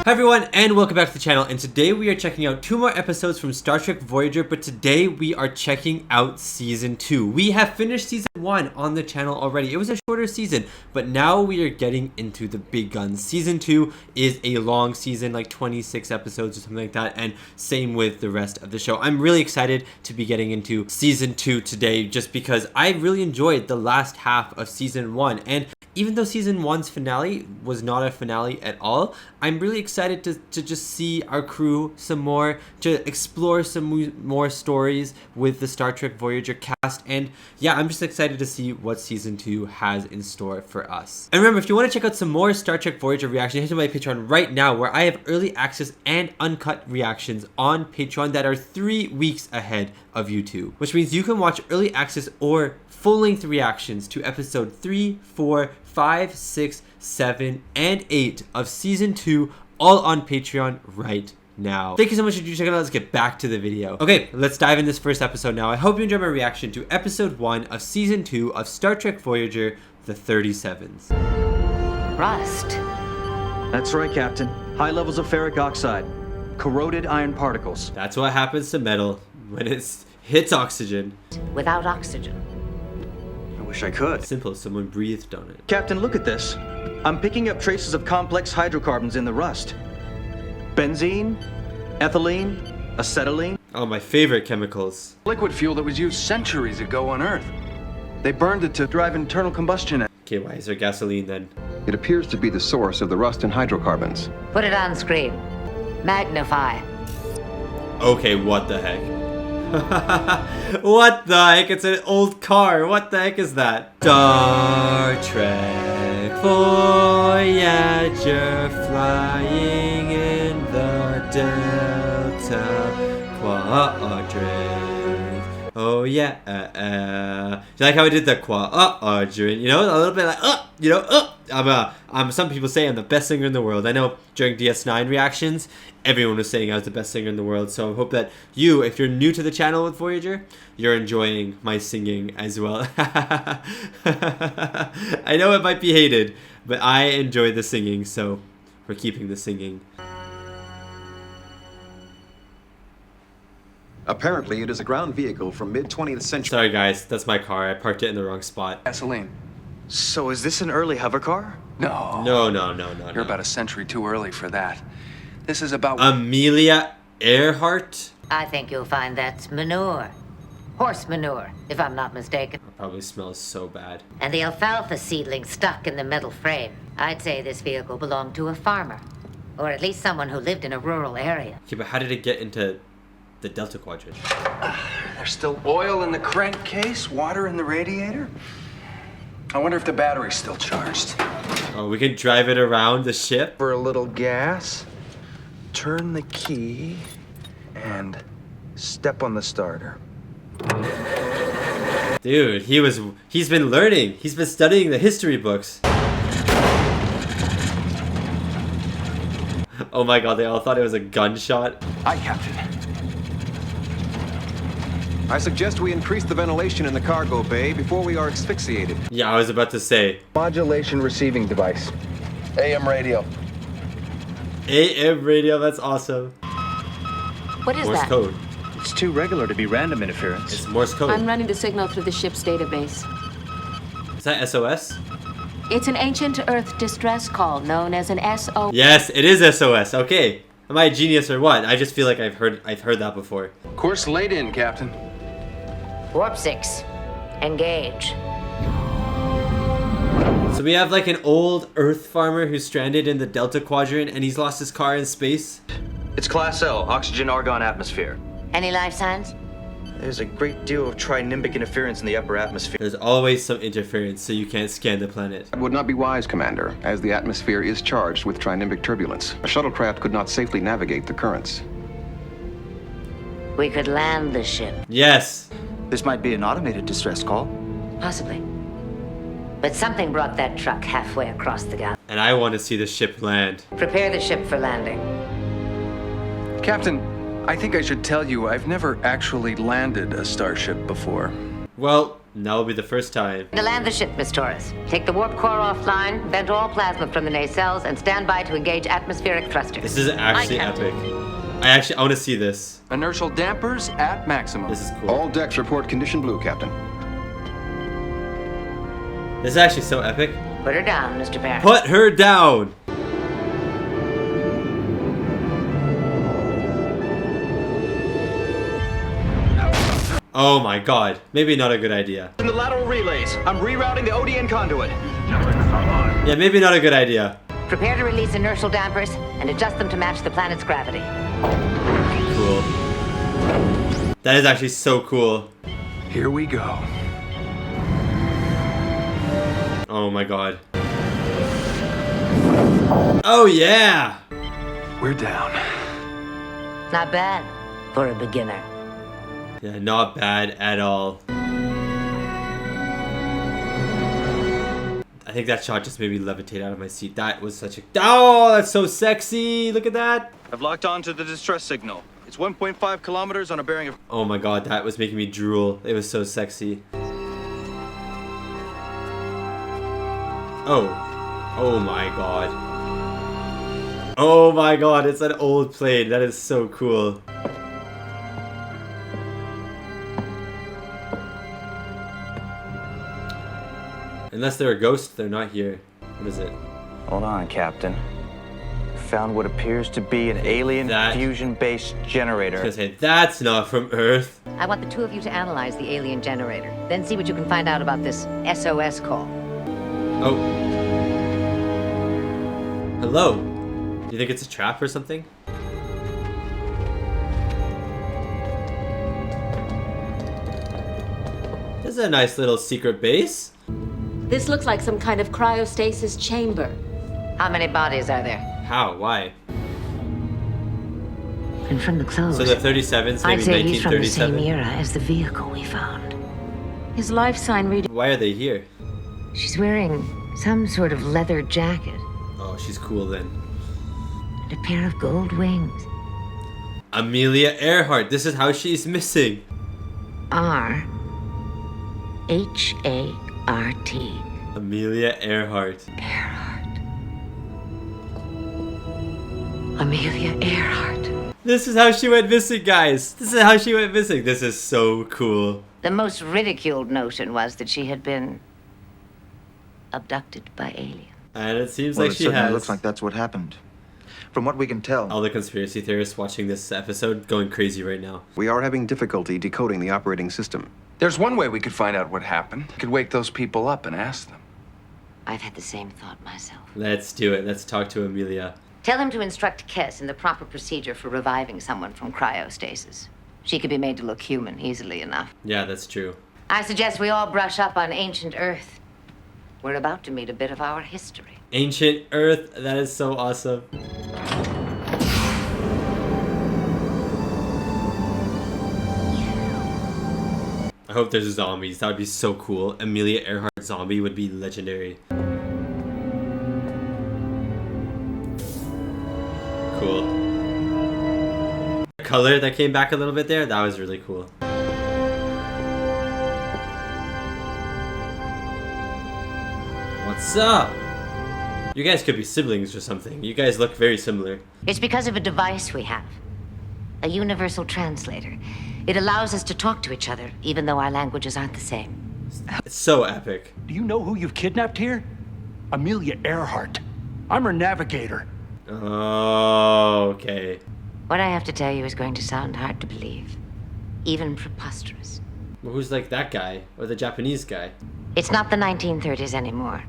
Hi everyone, and welcome back to the channel, and today we are checking out 2 more episodes from Star Trek Voyager, but today we are checking out Season 2. We have finished Season 1 on the channel already. It was a shorter season, but now we are getting into the big guns. Season 2 is a long season, like 26 episodes or something like that, and same with the rest of the show. I'm really excited to be getting into Season 2 today, just because I really enjoyed the last half of Season 1, and even though Season 1's finale was not a finale at all, I'm really excited to just see our crew some more, to explore some more stories with the Star Trek Voyager cast, and yeah, I'm just excited to see what Season 2 has in store for us. And remember, if you want to check out some more Star Trek Voyager reactions, head to my Patreon right now, where I have early access and uncut reactions on Patreon that are 3 weeks ahead of YouTube, which means you can watch early access or full-length reactions to episode 3, 4, 5, 6, 7, and 8 of Season 2, all on Patreon right now. Thank you so much for checking out. Let's get back to the video. Okay, let's dive in this first episode now. I hope you enjoyed my reaction to episode 1 of Season 2 of Star Trek Voyager, the 37's. Rust. That's right, Captain. High levels of ferric oxide. Corroded iron particles. That's what happens to metal when it hits oxygen. Without oxygen. I wish I could. Simple, someone breathed on it. Captain, look at this. I'm picking up traces of complex hydrocarbons in the rust. Benzene, ethylene, acetylene. Oh, my favorite chemicals. Liquid fuel that was used centuries ago on Earth. They burned it to drive internal combustion. Okay, why is there gasoline then? It appears to be the source of the rust and hydrocarbons. Put it on screen. Magnify. Okay, what the heck? What the heck? It's an old car. What the heck is that? Star Trek Voyager, flying in the Delta Quadrant. Oh yeah. You like how I did the quadrant? You know, a little bit like some people say I'm the best singer in the world. I know during DS9 reactions, everyone was saying I was the best singer in the world. So I hope that you, if you're new to the channel with Voyager, you're enjoying my singing as well. I know it might be hated, but I enjoy the singing, so we're keeping the singing. Apparently, it is a ground vehicle from mid-20th century. Sorry guys, that's my car. I parked it in the wrong spot. Gasoline. So is this an early hover car? No. No. You're about a century too early for that. This is about... Amelia Earhart? I think you'll find that's manure. Horse manure, if I'm not mistaken. It probably smells so bad. And the alfalfa seedling stuck in the metal frame. I'd say this vehicle belonged to a farmer. Or at least someone who lived in a rural area. Okay, but how did it get into the Delta Quadrant? There's still oil in the crankcase, water in the radiator. I wonder if the battery's still charged. Oh, we can drive it around the ship? For a little gas, turn the key, and step on the starter. Dude, he's been learning. He's been studying the history books. Oh my god, they all thought it was a gunshot. Aye, Captain. I suggest we increase the ventilation in the cargo bay before we are asphyxiated. Yeah, I was about to say. Modulation receiving device. AM radio. AM radio, that's awesome. What is Morse that? code. It's too regular to be random interference. It's Morse code. I'm running the signal through the ship's database. Is that SOS? It's an ancient Earth distress call known as an SO. Yes, it is SOS. Okay. Am I a genius or what? I just feel like I've heard that before. Course laid in, Captain. Warp 6. Engage. So we have like an old Earth farmer who's stranded in the Delta Quadrant and he's lost his car in space. It's Class L, oxygen-argon atmosphere. Any life signs? There's a great deal of trinimbic interference in the upper atmosphere. There's always some interference, so you can't scan the planet. That would not be wise, Commander, as the atmosphere is charged with trinimbic turbulence. A shuttlecraft could not safely navigate the currents. We could land the ship. Yes. This might be an automated distress call. Possibly. But something brought that truck halfway across the galaxy. And I want to see the ship land. Prepare the ship for landing. Captain, I think I should tell you I've never actually landed a starship before. Well, And that will be the first time. To land the ship, Miss Torres. Take the warp core offline, vent all plasma from the nacelles, and stand by to engage atmospheric thrusters. This is actually epic. I want to see this. Inertial dampers at maximum. This is cool. All decks report condition blue, Captain. This is actually so epic. Put her down, Mr. Barron. Put her down! Oh my god. Maybe not a good idea. In the lateral relays, I'm rerouting the ODN conduit. Yeah, maybe not a good idea. Prepare to release inertial dampers and adjust them to match the planet's gravity. Cool. That is actually so cool. Here we go. Oh my god. Oh yeah! We're down. Not bad for a beginner. Yeah, not bad at all. I think that shot just made me levitate out of my seat. That was such a... Oh, that's so sexy! Look at that! I've locked on to the distress signal. It's 1.5 kilometers on a bearing of... Oh my god, that was making me drool. It was so sexy. Oh. Oh my god. Oh my god, it's an old plane. That is so cool. Unless they're a ghost, they're not here. What is it? Hold on, Captain. Found what appears to be an alien fusion-based generator. I was gonna say, that's not from Earth. I want the two of you to analyze the alien generator, then see what you can find out about this SOS call. Oh. Hello. Do you think it's a trap or something? This is a nice little secret base. This looks like some kind of cryostasis chamber. How many bodies are there? How? Why? And from the clothes, So the 37's, I'd maybe say he's from the same 1937. era as the vehicle we found. His life sign reading. Why are they here? She's wearing some sort of leather jacket Oh, she's cool then. and a pair of gold wings. Amelia Earhart. This is how she's missing. R-H-A-R-T. Amelia Earhart. Earhart. Amelia Earhart. This is how she went missing, guys. This is how she went missing. This is so cool. The most ridiculed notion was that she had been abducted by aliens. And it seems Well, like it she certainly has. looks like that's what happened. From what we can tell, All the conspiracy theorists watching this episode going crazy right now. We are having difficulty decoding the operating system. There's one way we could find out what happened. We could wake those people up and ask them. I've had the same thought myself. Let's do it. Let's talk to Amelia. Tell him to instruct Kes in the proper procedure for reviving someone from cryostasis. She could be made to look human easily enough. Yeah, that's true. I suggest we all brush up on ancient Earth. We're about to meet a bit of our history. Ancient Earth. That is so awesome. I hope there's zombies. That would be so cool. Amelia Earhart zombie would be legendary. Cool. The color that came back a little bit there, that was really cool. What's up? You guys could be siblings or something. You guys look very similar. It's because of a device we have. A universal translator. It allows us to talk to each other, even though our languages aren't the same. It's so epic. Do you know who you've kidnapped here? Amelia Earhart. I'm her navigator. Oh, okay. What I have to tell you is going to sound hard to believe. Even preposterous. Well, who's like that guy? Or the Japanese guy? It's not the 1930s anymore.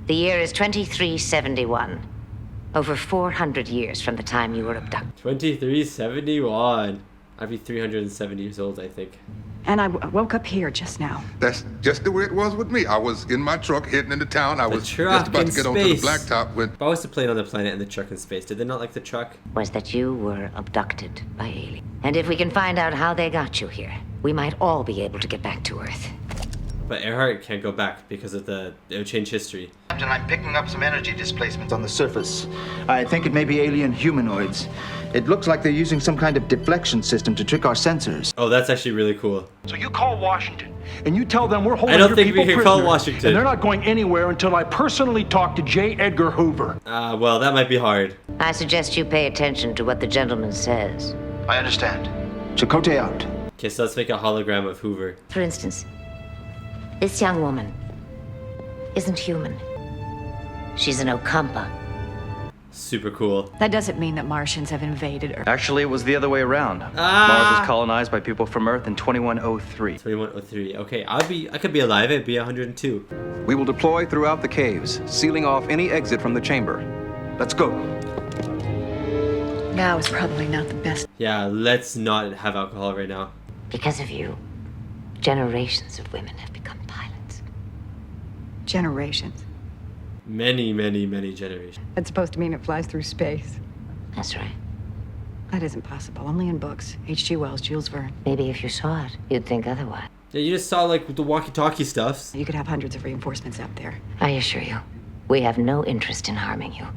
The year is 2371. Over 400 years from the time you were abducted. 2371. I'd be 370 years old, I think. And I woke up here just now. That's just the way it was with me. I was in my truck heading into town. I was truck just about in to get onto the space. blacktop when... Why was the plane on the planet and the truck in space? Did they not like the truck? Was that you were abducted by aliens. And if we can find out how they got you here, we might all be able to get back to Earth. But Earhart can't go back because of it would change history. Captain, I'm picking up some energy displacements on the surface. I think it may be alien humanoids. It looks like they're using some kind of deflection system to trick our sensors. Oh, that's actually really cool. So you call Washington, and you tell them we're holding I don't your think we people can call prisoners, Washington. and they're not going anywhere until I personally talk to J. Edgar Hoover. Well, that might be hard. I suggest you pay attention to what the gentleman says. I understand. Chakotay out. Okay, so let's make a hologram of Hoover. For instance, this young woman isn't human. She's an Okampa. Super cool. That doesn't mean that Martians have invaded Earth. Actually, it was the other way around. Mars was colonized by people from Earth in 2103. 2103. Okay, I could be alive. It'd be 102. We will deploy throughout the caves, sealing off any exit from the chamber. Let's go. Now is probably not the best. Yeah, let's not have alcohol right now. Because of you, generations of women have become pilots. Generations. Many, many, many generations. That's supposed to mean it flies through space. That's right. That isn't possible. Only in books. H.G. Wells, Jules Verne. Maybe if you saw it, you'd think otherwise. Yeah, you just saw like the walkie-talkie stuffs. You could have hundreds of reinforcements out there. I assure you, we have no interest in harming you.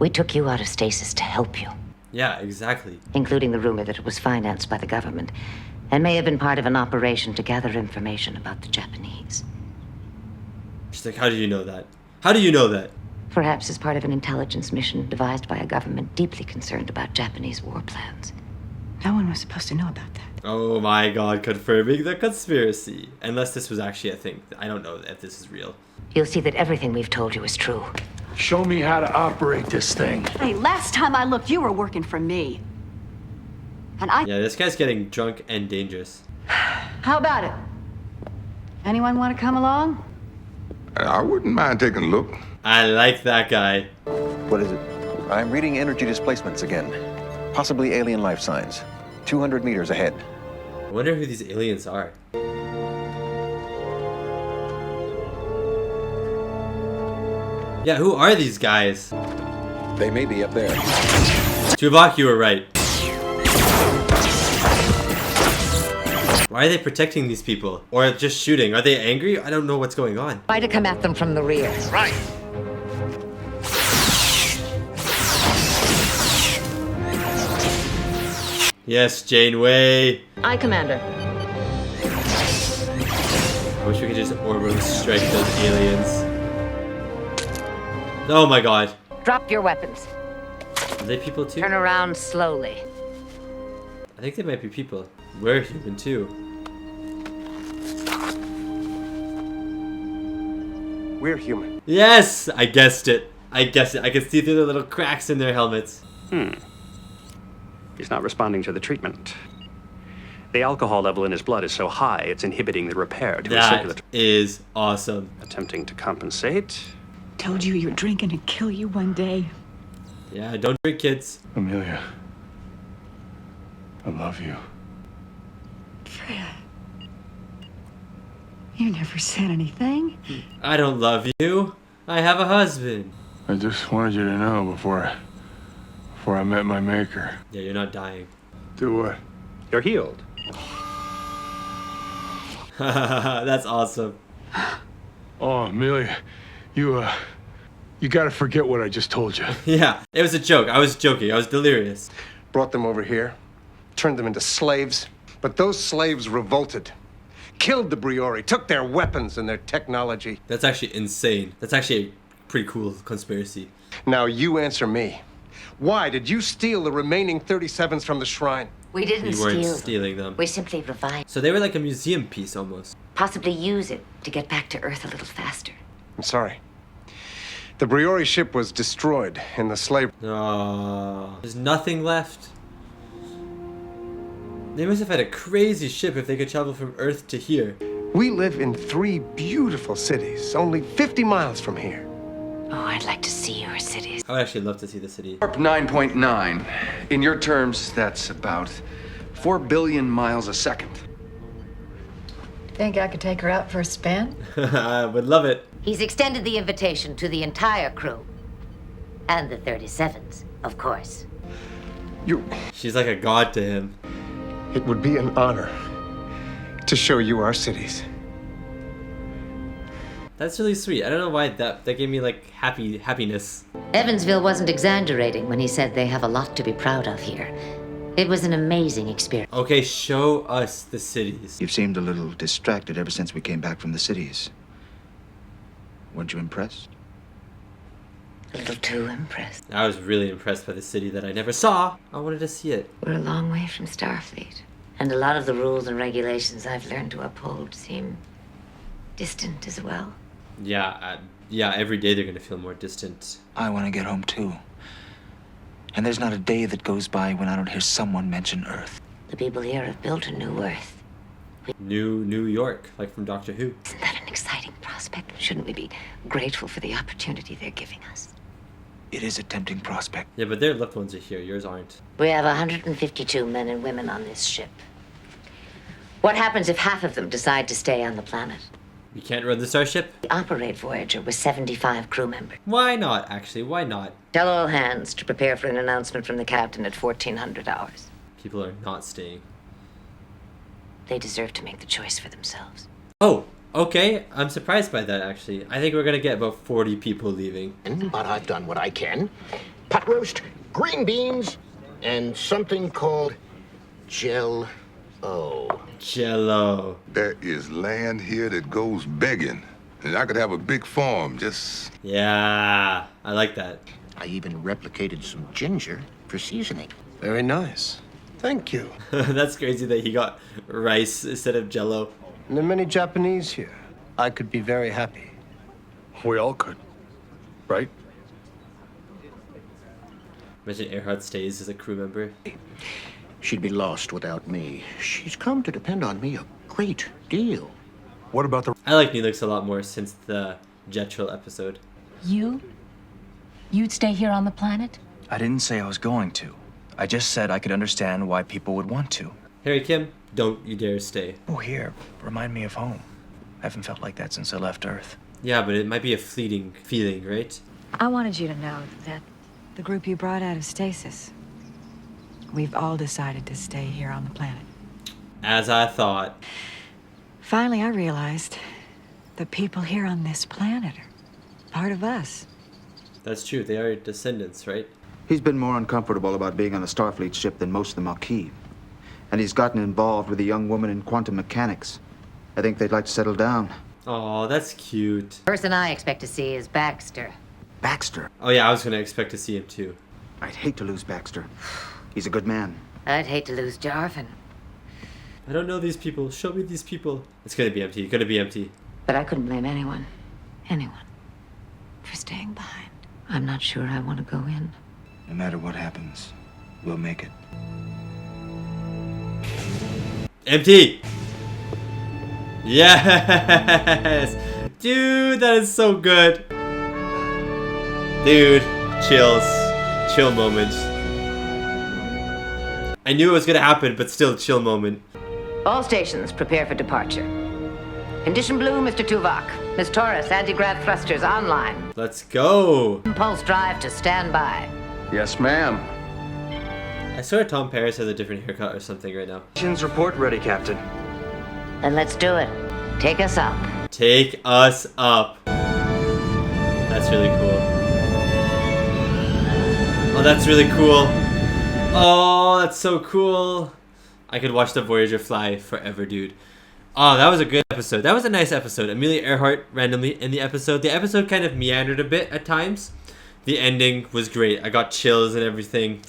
We took you out of stasis to help you, Yeah, exactly. including the rumor that it was financed by the government and may have been part of an operation to gather information about the Japanese. She's like, how do you know that? How do you know that? Perhaps as part of an intelligence mission devised by a government deeply concerned about Japanese war plans. No one was supposed to know about that. Oh my god, confirming the conspiracy. Unless this was actually a thing. I don't know if this is real. You'll see that everything we've told you is true. Show me how to operate this thing. Hey, last time I looked, you were working for me. And Yeah, this guy's getting drunk and dangerous. How about it? Anyone want to come along? I wouldn't mind taking a look. I like that guy. What is it? I'm reading energy displacements again. Possibly alien life signs. 200 meters ahead. I wonder who these aliens are. Yeah, who are these guys? They may be up there. Tuvok, you were right. Why are they protecting these people? Or just shooting? Are they angry? I don't know what's going on. Try to come at them from the rear. Right. Yes, Janeway. Aye, Commander. I wish we could just orbitally strike those aliens. Oh my god. Drop your weapons. Are they people too? Turn around slowly. I think they might be people. We're human too. We're human. Yes! I guessed it. I guessed it. I can see through the little cracks in their helmets. He's not responding to the treatment. The alcohol level in his blood is so high, it's inhibiting the repair to his That circulatory. is awesome. Attempting to compensate. Told you you're drinking and kill you one day. Yeah, don't drink, kids. Amelia, I love you. Fred. You never said anything. I don't love you. I have a husband. I just wanted you to know before I met my maker. Yeah, you're not dying. Do what? You're healed. That's awesome. Oh, Amelia, you gotta forget what I just told you. Yeah, it was a joke. I was joking. I was delirious. Brought them over here, turned them into slaves, but those slaves revolted. Killed the Briori, took their weapons and their technology. That's actually insane. That's actually a pretty cool conspiracy. Now you answer me. Why did you steal the remaining 37s from the shrine? We didn't You weren't steal. stealing them. We simply revived. So they were like a museum piece almost. Possibly use it to get back to Earth a little faster. I'm sorry. The Briori ship was destroyed in the slave... Oh, there's nothing left. They must have had a crazy ship if they could travel from Earth to here. We live in 3 beautiful cities, only 50 miles from here. Oh, I'd like to see your cities. I would actually love to see the city. Warp 9.9. In your terms, that's about 4 billion miles a second. Think I could take her out for a spin? I would love it. He's extended the invitation to the entire crew. And the 37's, of course. She's like a god to him. It would be an honor to show you our cities. That's really sweet. I don't know why that gave me like happiness. Evansville wasn't exaggerating when he said they have a lot to be proud of here. It was an amazing experience. Okay, show us the cities. You've seemed a little distracted ever since we came back from the cities. Weren't you impressed? A little too impressed. I was really impressed by the city that I never saw. I wanted to see it. We're a long way from Starfleet. And a lot of the rules and regulations I've learned to uphold seem distant as well. Yeah, every day they're gonna feel more distant. I want to get home too. And there's not a day that goes by when I don't hear someone mention Earth. The people here have built a new Earth. New York, like from Doctor Who. Isn't that an exciting prospect? Shouldn't we be grateful for the opportunity they're giving us? It is a tempting prospect. Yeah, but their loved ones are here. Yours aren't. We have 152 men and women on this ship. What happens if half of them decide to stay on the planet? You can't run the starship? We operate Voyager with 75 crew members. Why not, actually? Why not? Tell all hands to prepare for an announcement from the captain at 1400 hours. People are not staying. They deserve to make the choice for themselves. Oh, okay. I'm surprised by that, actually. I think we're gonna get about 40 people leaving. But I've done what I can. Pot roast, green beans, and something called Jell-O. Jello. There is land here that goes begging. And I could have a big farm, just... Yeah, I like that. I even replicated some ginger for seasoning. Very nice. Thank you. That's crazy that he got rice instead of Jello. And there are many Japanese here. I could be very happy. We all could, right? Imagine Earhart stays as a crew member. She'd be lost without me. She's come to depend on me a great deal. What about the... I like Neelix a lot more since the Jetril episode. You'd stay here on the planet? I didn't say I was going to. I just said I could understand why people would want to. Harry Kim, don't you dare stay. Oh, here. Remind me of home. I haven't felt like that since I left Earth. Yeah, but it might be a fleeting feeling, right? I wanted you to know that the group you brought out of stasis, we've all decided to stay here on the planet. As I thought. Finally, I realized the people here on this planet are part of us. That's true. They are descendants, right? He's been more uncomfortable about being on a Starfleet ship than most of the Maquis. And he's gotten involved with a young woman in quantum mechanics. I think they'd like to settle down. Oh, that's cute. Person I expect to see is Baxter. Baxter? Oh yeah, I was gonna expect to see him too. I'd hate to lose Baxter. He's a good man. I'd hate to lose Jarvan. I don't know these people. Show me these people. It's gonna be empty. It's gonna be empty. But I couldn't blame anyone, for staying behind. I'm not sure I want to go in. No matter what happens, we'll make it. Empty! Yes! Dude, that is so good. Dude, chills. Chill moment. I knew it was gonna happen, but still chill moment. All stations prepare for departure. Condition blue, Mr. Tuvok. Ms. Torres, anti-grav thrusters online. Let's go. Impulse drive to stand by. Yes, ma'am. I swear Tom Paris has a different haircut or something right now. Mission's report ready, Captain. Then let's do it. Take us up. Take us up. That's really cool. Oh, that's really cool. Oh, that's so cool. I could watch the Voyager fly forever, dude. Oh, that was a good episode. That was a nice episode. Amelia Earhart randomly in the episode. The episode kind of meandered a bit at times. The ending was great. I got chills and everything.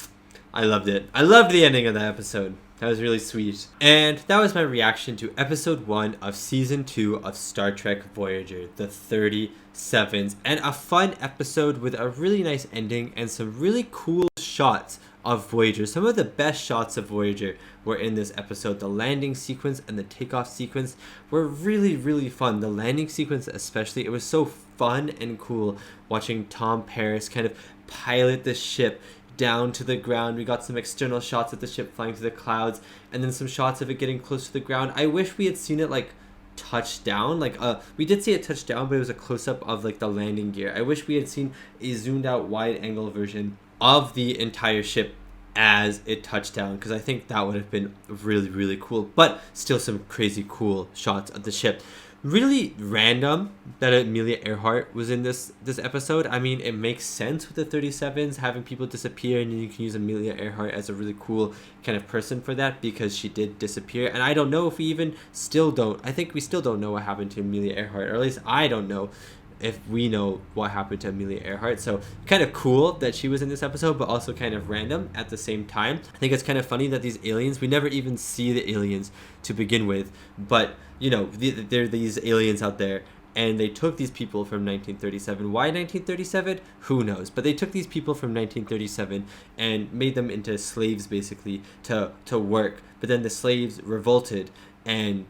I loved it. I loved the ending of that episode. That was really sweet. And that was my reaction to episode 1 of season 2 of Star Trek Voyager, the 37's. And a fun episode with a really nice ending and some really cool shots of Voyager. Some of the best shots of Voyager were in this episode. The landing sequence and the takeoff sequence were really, really fun. The landing sequence especially, it was so fun and cool watching Tom Paris kind of pilot the ship down to the ground. We got some external shots of the ship flying through the clouds and then some shots of it getting close to the ground. I wish we had seen it like touch down. Like we did see it touch down, but it was a close-up of like the landing gear. I wish we had seen a zoomed out wide angle version of the entire ship as it touched down, because I think that would have been really, really cool. But still some crazy cool shots of the ship. Really random that Amelia Earhart was in this episode. I mean, it makes sense with the 37s having people disappear, and you can use Amelia Earhart as a really cool kind of person for that because she did disappear. And I don't know if we even still don't. I think we still don't know what happened to Amelia Earhart, or at least I don't know if we know what happened to Amelia Earhart. So kind of cool that she was in this episode, but also kind of random at the same time. I think it's kind of funny that these aliens, we never even see the aliens to begin with, but you know, there are these aliens out there, and they took these people from 1937. Why 1937? Who knows? But they took these people from 1937 and made them into slaves, basically, to work. But then the slaves revolted and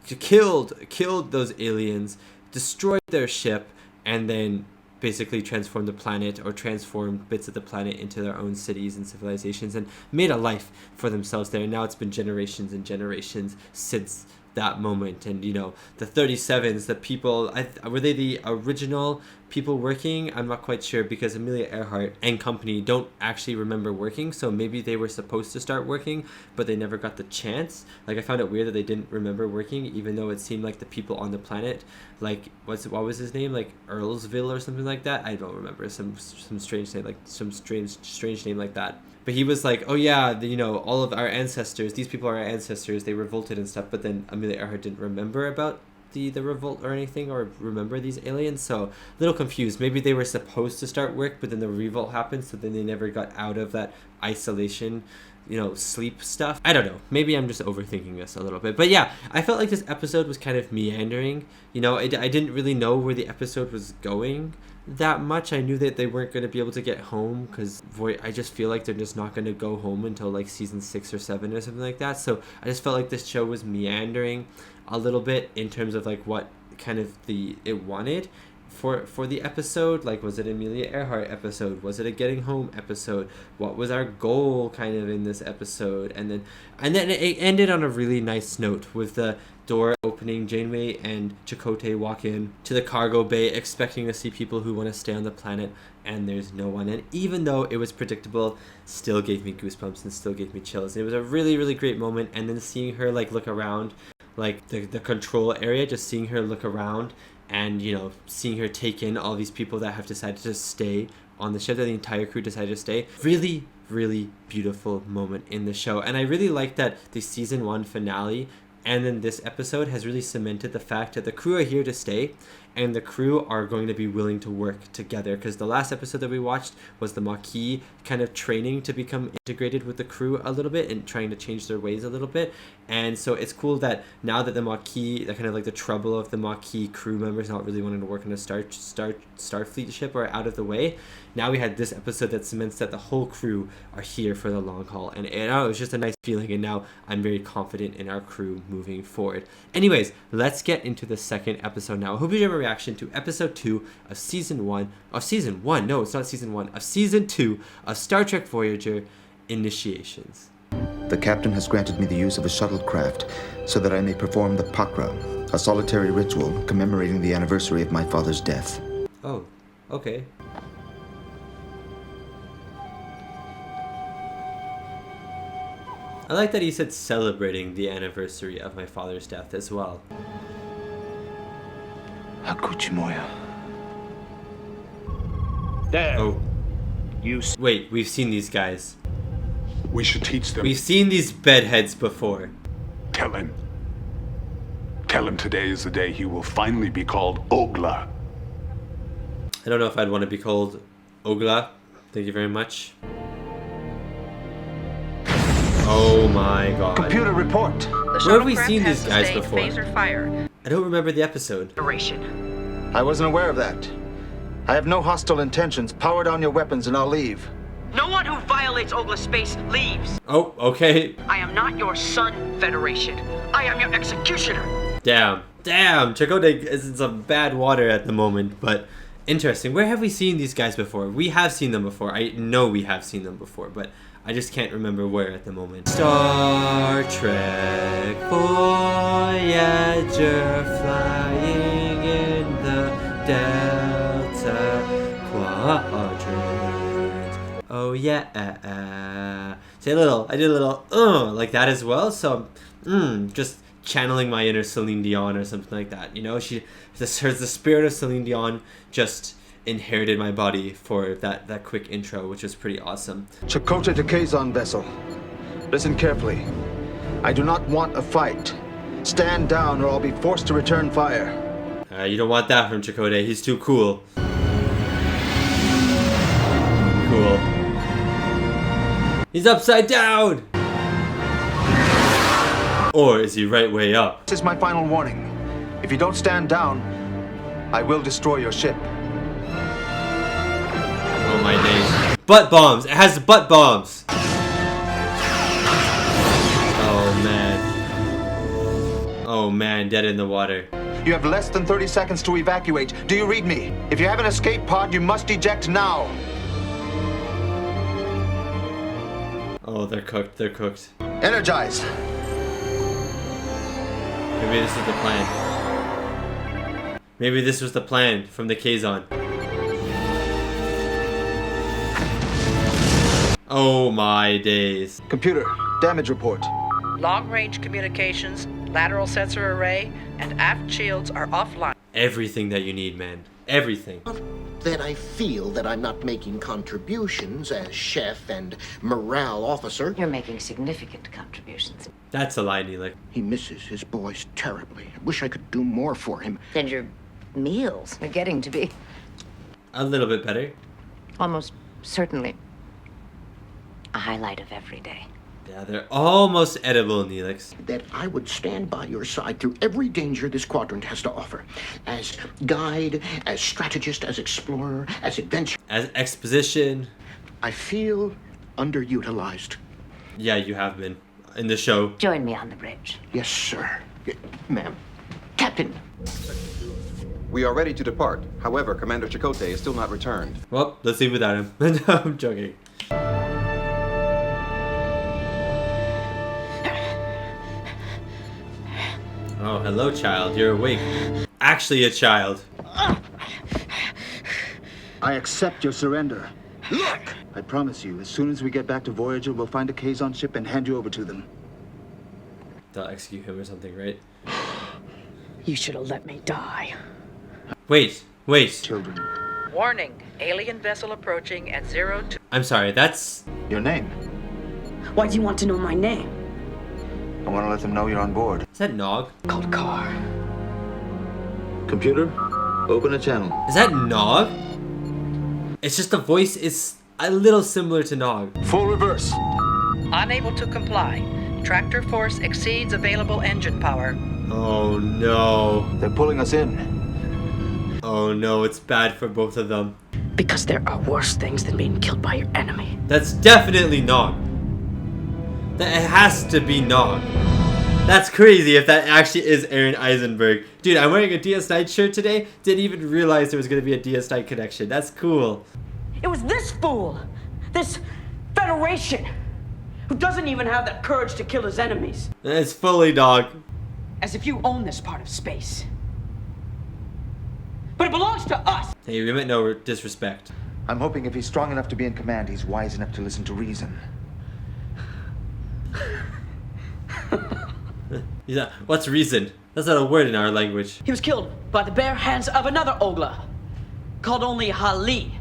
killed those aliens, destroyed their ship, and then basically transformed the planet, or transformed bits of the planet into their own cities and civilizations, and made a life for themselves there. And now it's been generations and generations since that moment. And you know, the 37s, the people, were they the original people working? I'm not quite sure, because Amelia Earhart and company don't actually remember working, so maybe they were supposed to start working but they never got the chance. Like, I found it weird that they didn't remember working, even though it seemed like the people on the planet, like what was his name, like Earlsville or something like that, I don't remember, some strange name, like some strange name like that. But he was like, oh yeah, you know, all of our ancestors, these people are our ancestors, they revolted and stuff. But then Amelia Earhart didn't remember about the revolt or anything, or remember these aliens. So a little confused. Maybe they were supposed to start work, but then the revolt happened, so then they never got out of that isolation, you know, sleep stuff. I don't know. Maybe I'm just overthinking this a little bit. But yeah, I felt like this episode was kind of meandering. You know, I didn't really know where the episode was going that much. I knew that they weren't going to be able to get home, because I just feel like they're just not going to go home until like season 6 or 7 or something like that. So I just felt like this show was meandering a little bit in terms of like what kind of it wanted for the episode. Like, was it Amelia Earhart episode? Was it a getting home episode? What was our goal kind of in this episode? And then it ended on a really nice note with the door opening. Janeway and Chakotay walk in to the cargo bay expecting to see people who want to stay on the planet, and there's no one. And even though it was predictable, still gave me goosebumps and still gave me chills. And it was a really, really great moment. And then seeing her like look around, like the control area, just seeing her look around, and you know, seeing her take in all these people that have decided to stay on the ship, that the entire crew decided to stay. Really, really beautiful moment in the show. And I really like that the season 1 finale and then this episode has really cemented the fact that the crew are here to stay, and the crew are going to be willing to work together. Because the last episode that we watched was the Maquis kind of training to become integrated with the crew a little bit and trying to change their ways a little bit. And so it's cool that now that the Maquis, that kind of like the trouble of the Maquis crew members not really wanting to work on a Starfleet ship or out of the way, now we had this episode that cements that the whole crew are here for the long haul. And it was just a nice feeling, and now I'm very confident in our crew moving forward. Anyways, let's get into the second episode now. I hope you have a reaction to episode 2 of season 1 of season 1. No, it's not season 1 of season 2 of Star Trek Voyager Initiations. The captain has granted me the use of a shuttlecraft so that I may perform the Pakra, a solitary ritual commemorating the anniversary of my father's death. Oh, okay. I like that he said celebrating the anniversary of my father's death as well. Hakuchimoya. There. Oh. Wait, we've seen these guys. We should teach them. We've seen these bedheads before. Tell him. Tell him today is the day he will finally be called Ogla. I don't know if I'd want to be called Ogla. Thank you very much. Oh my god. Computer report. Where have we seen these guys before? I don't remember the episode. I wasn't aware of that. I have no hostile intentions. Power down your weapons and I'll leave. No one who violates Ogla space leaves. Oh, okay. I am not your son, Federation. I am your executioner. Damn. Chakotay is in some bad water at the moment, but interesting. Where have we seen these guys before? We have seen them before. I know we have seen them before, but I just can't remember where at the moment. Star Trek Voyager, flying in the Delta Quadrant. Oh yeah. I did a little like that as well. So just channeling my inner Celine Dion or something like that. You know, the spirit of Celine Dion just inherited my body for that quick intro, which was pretty awesome. Chakotay to Kazon vessel. Listen carefully. I do not want a fight. Stand down or I'll be forced to return fire. You don't want that from Chakotay. He's too cool. Cool. He's upside down! Or is he right way up? This is my final warning. If you don't stand down, I will destroy your ship. Oh my days. Butt bombs! It has butt bombs! Oh man. Oh man, dead in the water. You have less than 30 seconds to evacuate. Do you read me? If you have an escape pod, you must eject now. Oh, they're cooked. They're cooked. Energize. Maybe this is the plan. Maybe this was the plan from the Kazon. Oh my days. Computer, damage report. Long-range communications, lateral sensor array, and aft shields are offline. Everything that you need, man. Everything. That I feel that I'm not making contributions as chef and morale officer. You're making significant contributions. That's a lie, Neelix. He misses his boys terribly. I wish I could do more for him. And your meals are getting to be A little bit better. almost certainly a highlight of every day. Yeah, they're almost edible, Neelix. That I would stand by your side through every danger this quadrant has to offer. As guide, as strategist, as explorer, as adventurer. As exposition. I feel underutilized. Yeah, you have been. In the show. Join me on the bridge. Yes, sir. Ma'am. Captain. We are ready to depart. However, Commander Chakotay is still not returned. Well, let's leave without him. No, I'm joking. Oh, hello, child. You're awake. Actually a child. I accept your surrender. Look! I promise you, as soon as we get back to Voyager, we'll find a Kazon ship and hand you over to them. They'll execute him or something, right? You should have let me die. Wait. Children. Warning, alien vessel approaching at 02. I'm sorry, that's... Your name? Why do you want to know my name? I want to let them know you're on board. Is that Nog? Called Car. Computer, open a channel. Is that Nog? It's just the voice is a little similar to Nog. Full reverse. Unable to comply. Tractor force exceeds available engine power. Oh no. They're pulling us in. Oh no, it's bad for both of them. Because there are worse things than being killed by your enemy. That's definitely Nog. That it has to be Nog. That's crazy if that actually is Aaron Eisenberg. Dude, I'm wearing a DS9 shirt today. Didn't even realize there was going to be a DS9 connection. That's cool. It was this fool, this Federation, who doesn't even have the courage to kill his enemies. It's fully Nog. As if you own this part of space. But it belongs to us! Hey, we meant no disrespect. I'm hoping if he's strong enough to be in command, he's wise enough to listen to reason. Yeah, what's reason? That's not a word in our language. He was killed by the bare hands of another Ogla, called only Hali.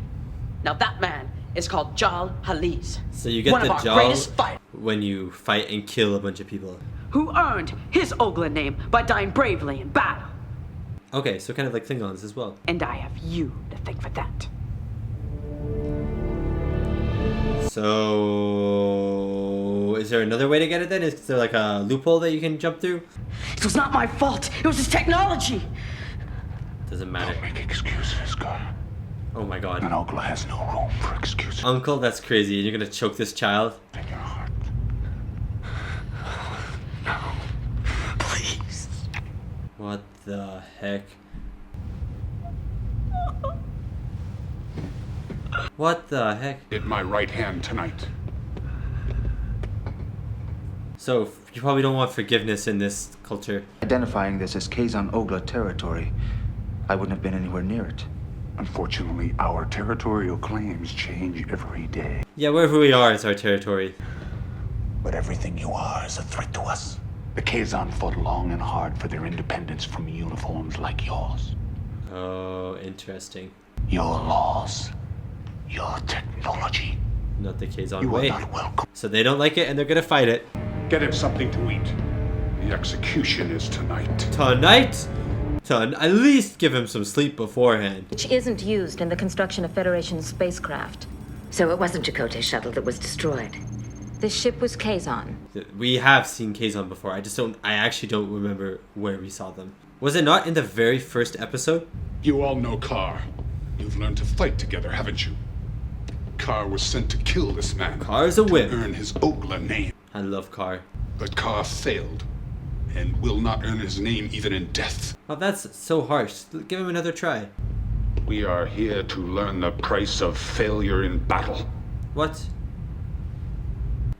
Now that man is called Jal Haliz. So you get one the of our Jal greatest fighters, when you fight and kill a bunch of people. who earned his Ogla name by dying bravely in battle. Okay, so kind of like Klingons as well. And I have you to thank for that. So... is there another way to get it then? Is there like a loophole that you can jump through? It was not my fault. It was his technology. Doesn't matter. Don't make excuses, God. Oh my god. An Ogla has no room for excuses. Uncle, that's crazy. You're gonna choke this child? In your heart. No. Please. What the heck? What the heck? Hit my right hand tonight. So, you probably don't want forgiveness in this culture. Identifying this as Kazon Ogla territory, I wouldn't have been anywhere near it. Unfortunately, our territorial claims change every day. Yeah, wherever we are is our territory. But everything you are is a threat to us. The Kazon fought long and hard for their independence from uniforms like yours. Oh, interesting. Your laws, your technology. Not the Kazon You are way. not welcome. So they don't like it and they're gonna fight it. Get him something to eat. The execution is tonight. Tonight? At least give him some sleep beforehand. Which isn't used in the construction of Federation spacecraft. So it wasn't Chakotay's shuttle that was destroyed. This ship was Kazon. We have seen Kazon before. I actually don't remember where we saw them. Was it not in the very first episode? You all know Carr. You've learned to fight together, haven't you? Carr was sent to kill this man. Carr's a whip. To earn his Ogla name. I love Carr. But Carr failed, and will not earn his name even in death. Oh, that's so harsh. Give him another try. We are here to learn the price of failure in battle. What?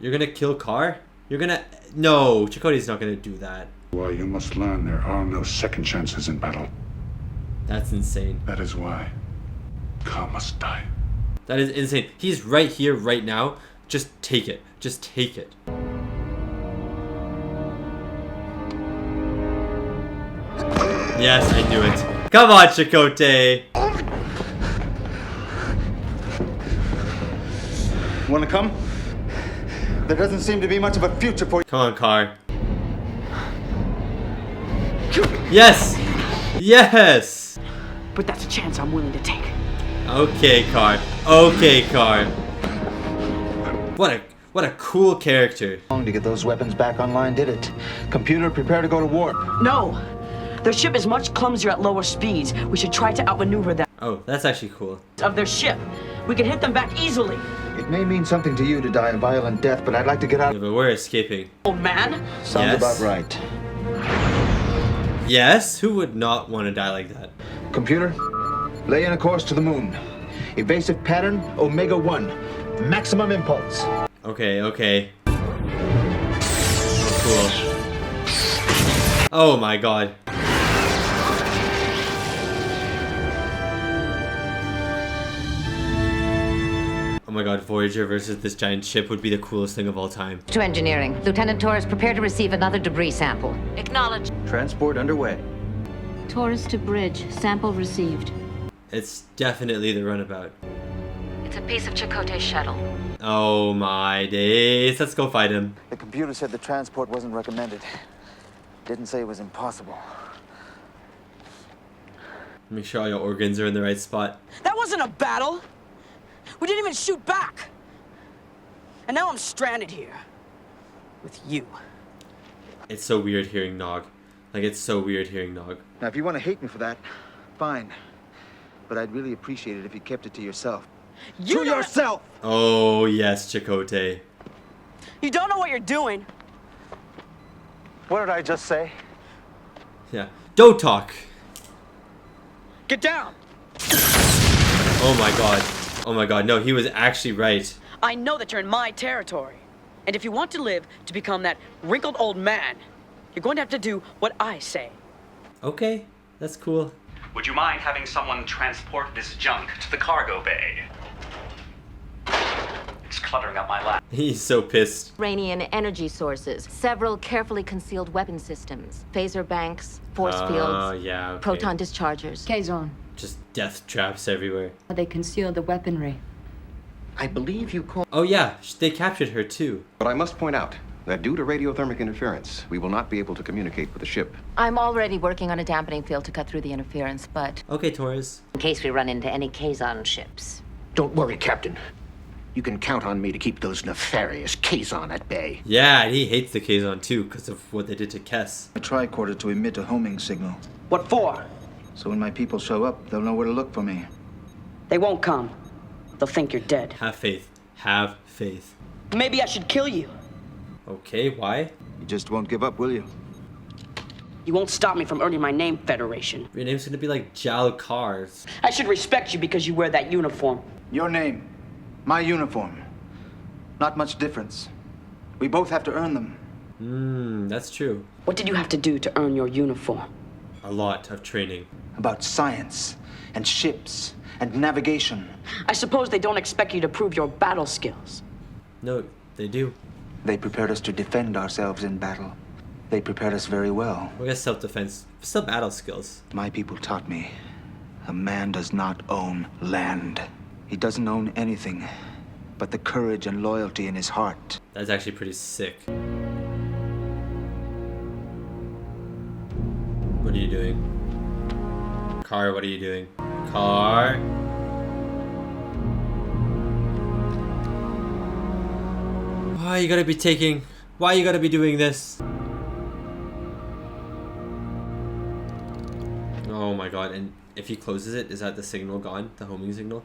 You're gonna kill Carr? You're gonna... No, Chakotay's not gonna do that. Well, you must learn there are no second chances in battle. That's insane. That is why Carr must die. That is insane. He's right here, right now. Just take it. Just take it. Yes, I knew it. Come on, Chakotay. Wanna come? There doesn't seem to be much of a future for you. Come on, Carr. Yes! Yes! But that's a chance I'm willing to take. Okay, Carr. Okay, Carr. What a cool character. Long to get those weapons back online, did it? Computer, prepare to go to warp. No! Their ship is much clumsier at lower speeds. We should try to outmaneuver them. Oh, that's actually cool. Of their ship. We can hit them back easily. It may mean something to you to die a violent death, but I'd like to get out. Yeah, but we're escaping. Old man? Sounds Yes. about right. Yes? Who would not want to die like that? Computer, lay in a course to the moon. Evasive pattern, Omega 1. Maximum impulse. Okay, okay. Cool. Oh my god. Oh my god, Voyager versus this giant ship would be the coolest thing of all time. To engineering. Lieutenant Torres, prepare to receive another debris sample. Acknowledge. Transport underway. Torres to bridge. Sample received. It's definitely the runabout. It's a piece of Chakotay's shuttle. Oh my days. Let's go fight him. The computer said the transport wasn't recommended. Didn't say it was impossible. Make sure all your organs are in the right spot. That wasn't a battle. We didn't even shoot back. And now I'm stranded here. With you. It's so weird hearing Nog. Like, it's so weird hearing Nog. Now, if you want to hate me for that, fine. But I'd really appreciate it if you kept it to yourself. You yourself! Oh, yes, Chakotay. You don't know what you're doing. What did I just say? Yeah. Don't talk. Get down. Oh my god. Oh my god. No, he was actually right. I know that you're in my territory. And if you want to live to become that wrinkled old man, you're going to have to do what I say. Okay. That's cool. Would you mind having someone transport this junk to the cargo bay? It's cluttering up my lap. He's so pissed. Iranian energy sources. Several carefully concealed weapon systems. Phaser banks. Force fields. Yeah, okay. Proton dischargers. Kazon. Just death traps everywhere. They conceal the weaponry. I believe you called... Oh yeah, they captured her too. But I must point out that due to radiothermic interference, we will not be able to communicate with the ship. I'm already working on a dampening field to cut through the interference, but... Okay, Torres. In case we run into any Kazon ships. Don't worry, Captain. You can count on me to keep those nefarious Kazon at bay. Yeah, and he hates the Kazon too because of what they did to Kess. A tricorder to emit a homing signal. What for? So when my people show up, they'll know where to look for me. They won't come. They'll think you're dead. Have faith. Have faith. Maybe I should kill you. Okay, why? You just won't give up, will you? You won't stop me from earning my name, Federation. Your name's gonna be like Jal Cars. I should respect you because you wear that uniform. Your name. My uniform. Not much difference. We both have to earn them. That's true. What did you have to do to earn your uniform? A lot of training. About science and ships and navigation. I suppose they don't expect you to prove your battle skills. No, they do. They prepared us to defend ourselves in battle. They prepared us very well. We got self-defense, still battle skills. My people taught me a man does not own land. He doesn't own anything but the courage and loyalty in his heart. That's actually pretty sick. What are you doing? Car, what are you doing? Car? Why you gotta be taking... Why you gotta be doing this? Oh my god, and if he closes it, is that the signal gone? The homing signal?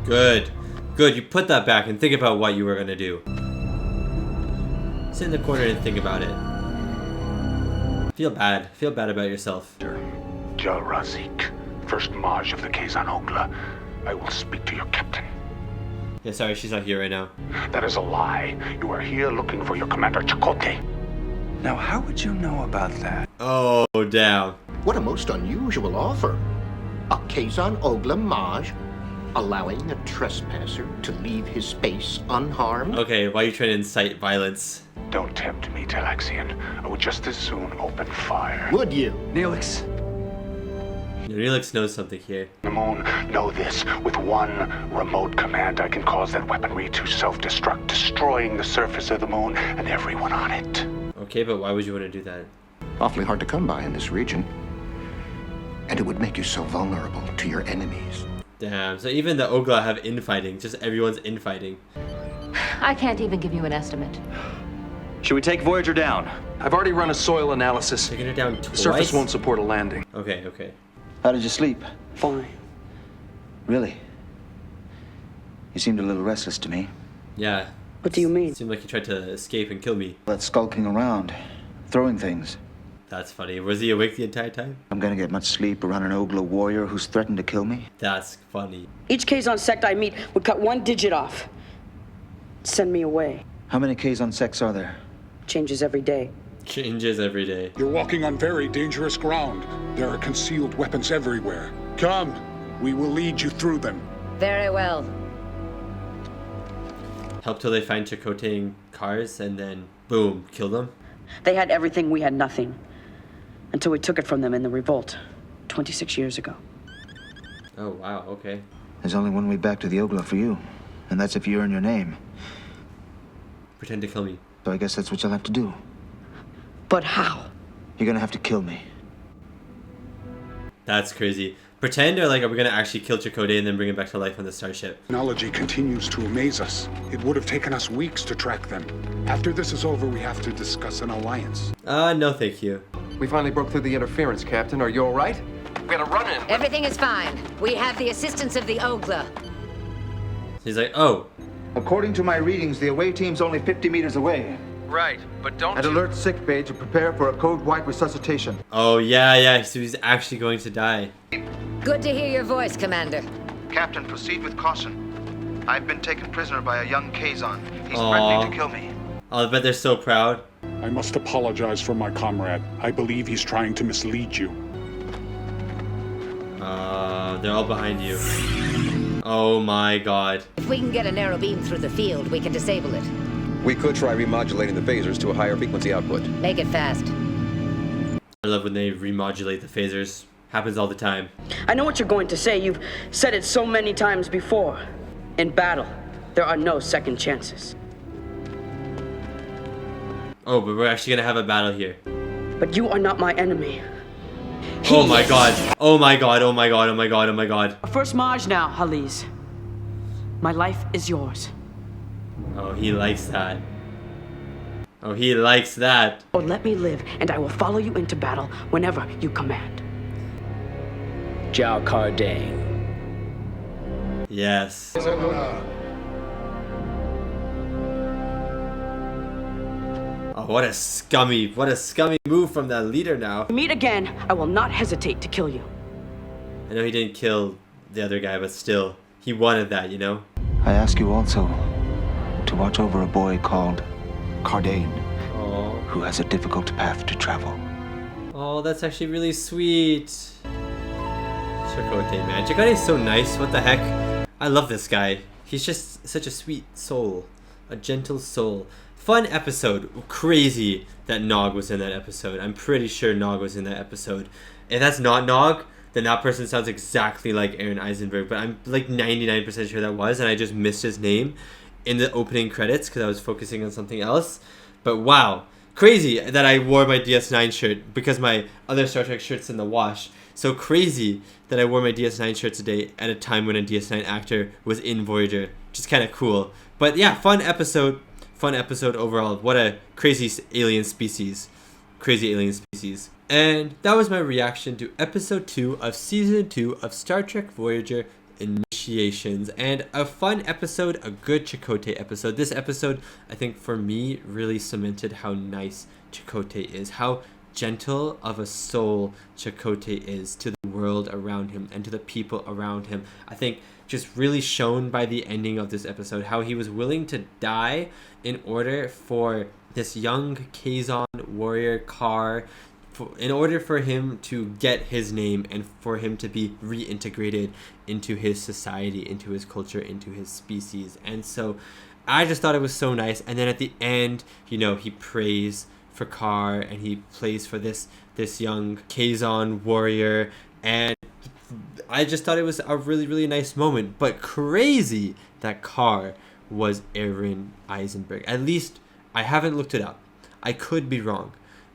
Good. Good, you put that back and think about what you were gonna do. Sit in the corner and think about it. Feel bad. Feel bad about yourself. Jal Razik, first Maj of the Kazan Ogla. I will speak to your captain. Yeah, sorry, she's not here right now. That is a lie. You are here looking for your commander, Chakotay. Now, how would you know about that? Oh, damn. What a most unusual offer. A Kazan Ogla Maj allowing a trespasser to leave his space unharmed? Okay, why are you trying to incite violence? Don't tempt me, Talaxian. I would just as soon open fire. Would you? Neelix. Neelix knows something here. The moon, know this. With one remote command, I can cause that weaponry to self-destruct, destroying the surface of the moon and everyone on it. Okay, but why would you want to do that? Awfully hard to come by in this region. And it would make you so vulnerable to your enemies. Damn, so even the Ogla have infighting, just everyone's infighting. I can't even give you an estimate. Should we take Voyager down? I've already run a soil analysis. Taking her down The twice? surface won't support a landing. Okay, okay. How did you sleep? Fine. Really? You seemed a little restless to me. Yeah. What do you mean? Seemed like he tried to escape and kill me. That skulking around, throwing things. That's funny. Was he awake the entire time? I'm gonna get much sleep around an Ogla warrior who's threatened to kill me? That's funny. Each Kazan sect I meet would cut one digit off. Send me away. How many Kazan sects are there? Changes every day. Changes every day. You're walking on very dangerous ground. There are concealed weapons everywhere. Come, we will lead you through them. Very well. Help till they find Chakotay cars and then, boom, kill them? They had everything, we had nothing. Until we took it from them in the revolt, 26 years ago. Oh, wow, okay. There's only one way back to the Ogla for you, and that's if you earn your name. Pretend to kill me. So I guess that's what you'll have to do. But how? You're gonna have to kill me. That's crazy. Pretend, or like, are we gonna actually kill Chakotay and then bring him back to life on the starship? Technology continues to amaze us. It would have taken us weeks to track them. After this is over, we have to discuss an alliance. No thank you. We finally broke through the interference, Captain. Are you all right? We had a run-in. Everything is fine. We have the assistance of the Ogla. He's like, oh. According to my readings, the away team's only 50 meters away. Right, but don't And alert sick bay to prepare for a code-white resuscitation. Oh, yeah, so he's actually going to die. Good to hear your voice, Commander. Captain, proceed with caution. I've been taken prisoner by a young Kazan. He's Aww. threatening to kill me. Oh, I bet they're so proud. I must apologize for my comrade. I believe he's trying to mislead you. They're all behind you. Oh my god. If we can get a narrow beam through the field, we can disable it. We could try remodulating the phasers to a higher frequency output. Make it fast. I love when they remodulate the phasers. Happens all the time. I know what you're going to say. You've said it so many times before. In battle, there are no second chances. Oh, but we're actually gonna have a battle here. But you are not my enemy. Oh my god. Oh my god, oh my god, oh my god, oh my god. First Maj now, Haliz. My life is yours. Oh, he likes that. Oh, he likes that. Or let me live, and I will follow you into battle whenever you command. Jal Cardane. Yes. Oh, what a scummy move from that leader now. If we meet again, I will not hesitate to kill you. I know he didn't kill the other guy, but still, he wanted that, you know? I ask you also to watch over a boy called Cardane, who has a difficult path to travel. Oh, that's actually really sweet. Chakotay, man. Chakotay's so nice. What the heck? I love this guy. He's just such a sweet soul, a gentle soul. Fun episode. Crazy that Nog was in that episode. I'm pretty sure Nog was in that episode. If that's not Nog, then that person sounds exactly like Aaron Eisenberg. But I'm like 99% sure that was, and I just missed his name in the opening credits because I was focusing on something else. But wow, crazy that I wore my DS9 shirt because my other Star Trek shirt's in the wash. So crazy that I wore my DS9 shirt today at a time when a DS9 actor was in Voyager, which is kind of cool. But yeah, fun episode overall. What a crazy alien species. Crazy alien species. And that was my reaction to episode 2 of season 2 of Star Trek Voyager Initiations. And a fun episode, a good Chakotay episode. This episode, I think for me, really cemented how nice Chakotay is. How gentle of a soul Chakotay is to the world around him and to the people around him. I think just really shown by the ending of this episode how he was willing to die in order for this young Kazon warrior Kar, in order for him to get his name and for him to be reintegrated into his society, into his culture, into his species. And so I just thought it was so nice. And then at the end, you know, he prays for Kar and he plays for this young Kazon warrior, and I just thought it was a really, really nice moment. But crazy that Kar was Aaron Eisenberg. At least I haven't looked it up. I could be wrong,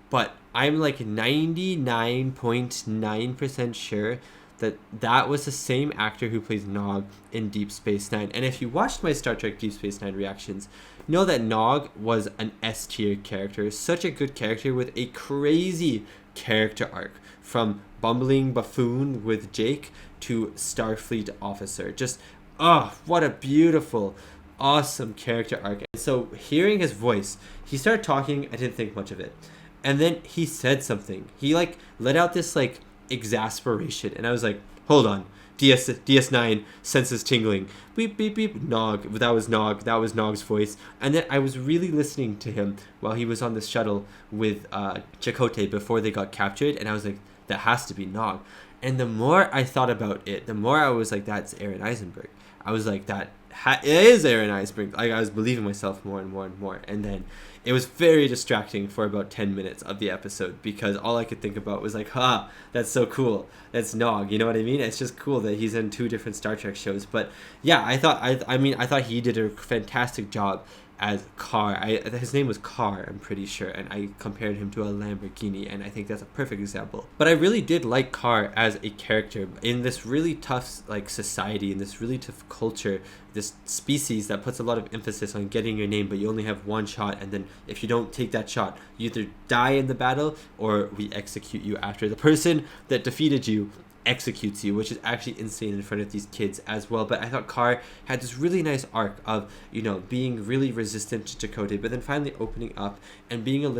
but I'm like 99.9% sure that that was the same actor who plays Nog in Deep Space Nine. And if you watched my Star Trek Deep Space Nine reactions, know that Nog was an S tier character, such a good character with a crazy character arc from bumbling buffoon with Jake to Starfleet officer. Just, what a beautiful, awesome character arc. And so hearing his voice, he started talking, I didn't think much of it. And then he said something. He like let out this like exasperation, and I was like, hold on, DS9 senses tingling, beep beep beep. Nog, that was Nog's voice. And then I was really listening to him while he was on the shuttle with Chakotay before they got captured, and I was like, that has to be Nog. And the more I thought about it, the more I was like, that's Aaron Eisenberg. I was like, it is Aaron Eisenberg. Like, I was believing myself more and more and more. And then it was very distracting for about 10 minutes of the episode because all I could think about was like, that's so cool. That's Nog. You know what I mean? It's just cool that he's in 2 different Star Trek shows. But yeah, I thought he did a fantastic job as Kar. His name was Kar, I'm pretty sure, and I compared him to a Lamborghini, and I think that's a perfect example. But I really did like Kar as a character in this really tough like society, in this really tough culture, this species that puts a lot of emphasis on getting your name, but you only have one shot, and then if you don't take that shot, you either die in the battle or we execute you after the person that defeated you executes you, which is actually insane in front of these kids as well. But I thought Kar had this really nice arc of, you know, being really resistant to Chakotay, but then finally opening up and being having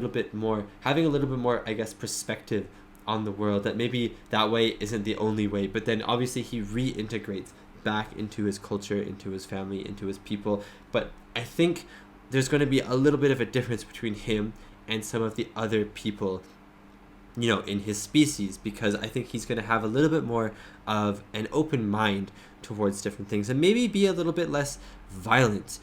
a little bit more, I guess, perspective on the world, that maybe that way isn't the only way. But then obviously he reintegrates back into his culture, into his family, into his people. But I think there's going to be a little bit of a difference between him and some of the other people, you know, in his species, because I think he's going to have a little bit more of an open mind towards different things and maybe be a little bit less violent.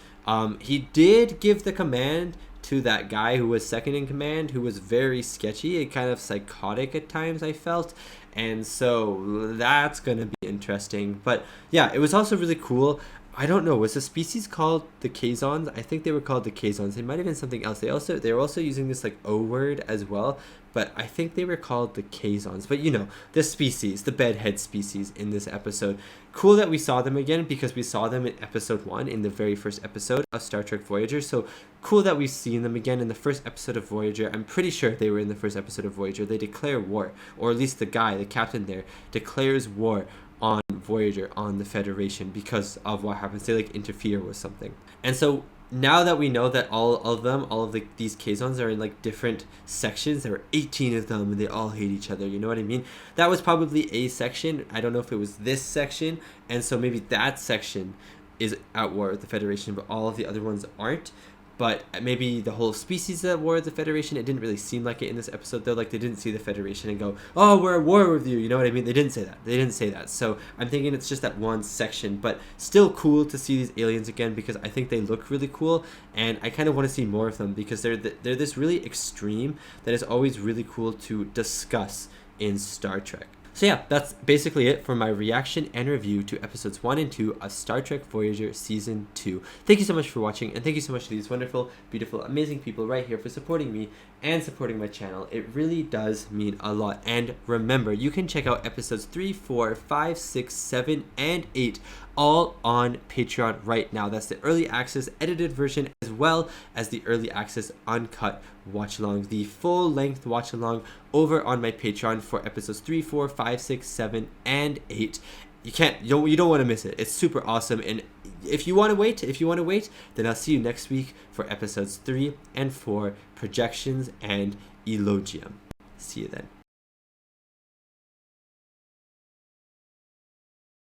He did give the command to that guy who was second in command, who was very sketchy and kind of psychotic at times, I felt. And so that's going to be interesting. But yeah, it was also really cool. I don't know, was the species called the Kazons? I think they were called the Kazons. They might have been something else. They were also using this like O word as well, but I think they were called the Kazons. But you know, the species, the bedhead species in this episode. Cool that we saw them again, because we saw them in episode 1, in the very first episode of Star Trek Voyager. So cool that we've seen them again in the first episode of Voyager. I'm pretty sure they were in the first episode of Voyager. They declare war, or at least the captain there, declares war on Voyager, on the Federation, because of what happens. They like interfere with something. And so now that we know that all of these Kazons are in like different sections, there were 18 of them and they all hate each other, you know what I mean? That was probably a section. I don't know if it was this section, and so maybe that section is at war with the Federation, but all of the other ones aren't. but maybe the whole species at war with the Federation, it didn't really seem like it in this episode, though. Like, they didn't see the Federation and go, oh, we're at war with you, you know what I mean? They didn't say that. They didn't say that. So I'm thinking it's just that one section, but still cool to see these aliens again, because I think they look really cool, and I kind of want to see more of them, because they're this really extreme that is always really cool to discuss in Star Trek. So yeah, that's basically it for my reaction and review to episodes 1 and 2 of Star Trek Voyager Season 2. Thank you so much for watching, and thank you so much to these wonderful, beautiful, amazing people right here for supporting me and supporting my channel. It really does mean a lot. And remember, you can check out episodes 3, 4, 5, 6, 7, and 8 all on Patreon right now. That's the early access edited version, as well as the early access uncut watch along, the full length watch along over on my Patreon for episodes 3, 4, 5, 6, 7, and 8. You don't want to miss it. It's super awesome. And if you want to wait, then I'll see you next week for episodes 3 and 4, Projections and Elogium. See you then.